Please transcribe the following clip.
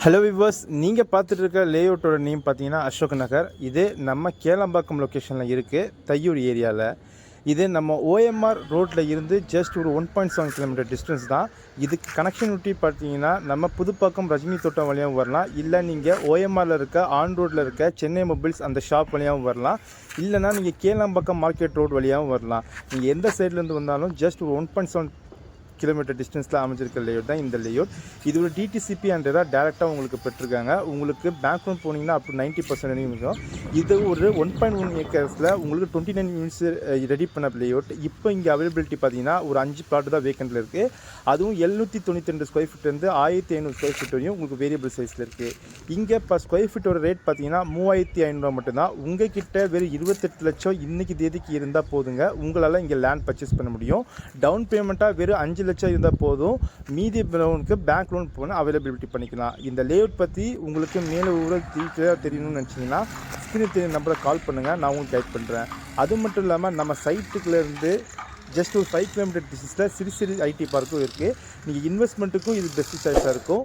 Hello viewers, நீங்கள் பார்த்துட்டு இருக்க லேஅவுட்டோட நேம் பார்த்தீங்கன்னா அசோக் நகர். இது நம்ம கேளம்பாக்கம் லொக்கேஷனில் இருக்குது, தையூர் ஏரியாவில். இது நம்ம ஓஎம்ஆர் ரோட்டில் இருந்து ஜஸ்ட் ஒரு 1.7 கிலோமீட்டர் டிஸ்டன்ஸ் தான். இதுக்கு கனெக்ஷனிட்டி பார்த்தீங்கன்னா நம்ம புதுப்பாக்கம் ரஜினி தோட்டம் வழியாகவும் வரலாம், இல்லை நீங்கள் ஓஎம்ஆரில் இருக்க ஆன் ரோட்டில் இருக்க சென்னை மொபைல்ஸ் அந்த ஷாப் வழியாகவும் வரலாம், இல்லைனா நீங்கள் கேளம்பாக்கம் மார்க்கெட் ரோடு வழியாகவும் வரலாம். நீங்கள் எந்த சைட்லேருந்து வந்தாலும் ஜஸ்ட் ஒரு 1.7 கிலோமீட்டர் டிஸ்டன்ஸில் அமைஞ்சிருக்க லேஅவுட் தான் இந்த லேஅவுட். இது ஒரு டிடிசிபி அண்ட் டேரெக்டாக உங்களுக்கு பெற்றிருக்காங்க. உங்களுக்கு பேங்க் லோன் போனீங்கன்னா அப் டு 90% இருக்கும். இது ஒரு 1.1 ஏக்கர்ஸில் உங்களுக்கு 29 யூனிட்ஸ் ரெடி பண்ண லேஅவுட். இப்போ இங்கே அவைலபிலிட்டி பார்த்தீங்கன்னா ஒரு 5 பிளாட் தான் வேக்கண்டில் இருக்குது. அதுவும் 792 ஸ்கொயர் ஃபீட்லேருந்து 1500 ஸ்கொயர் ஃபீட் வரையும் உங்களுக்கு வேரியபிள் சைஸில் இருக்குது. இங்கே இப்போ ஸ்கொயர் ஃபீட்டோட ரேட் பார்த்தீங்கன்னா 3500 மட்டும்தான். உங்கள் கிட்ட வெறும் 28 லட்சம் இன்றைக்கி தேதிக்கு இருந்தால் போதுங்க, உங்களால் இங்கே லேண்ட் பர்ச்சேஸ் பண்ண முடியும். டவுன் பேமெண்ட்டாக வெறும் 5 லட்சம் இருந்தால் போதும், மீதி லோனுக்கு பேங்க் லோன் போனால் அவைலபிலிட்டி பண்ணிக்கலாம். இந்த லேஅவுட் பற்றி உங்களுக்கு மேலே டீட்டெயிலாக தெரியணும்னு நினச்சிங்கன்னா ஸ்க்ரீனில் தெரிய நம்பரை கால் பண்ணுங்கள், நான் உங்களுக்கு கைட் பண்ணுறேன். அது மட்டும் இல்லாமல் நம்ம சைட்டுக்குள்ளேருந்து ஜஸ்ட் ஒரு 5 கிலோமீட்டர் டிஸ்டன்ஸில் சிறு ஐடி பார்க்கும் இருக்குது. நீங்கள் இன்வெஸ்ட்மெண்ட்டுக்கும் இது பெஸ்ட் சாய்ஸாக இருக்கும்.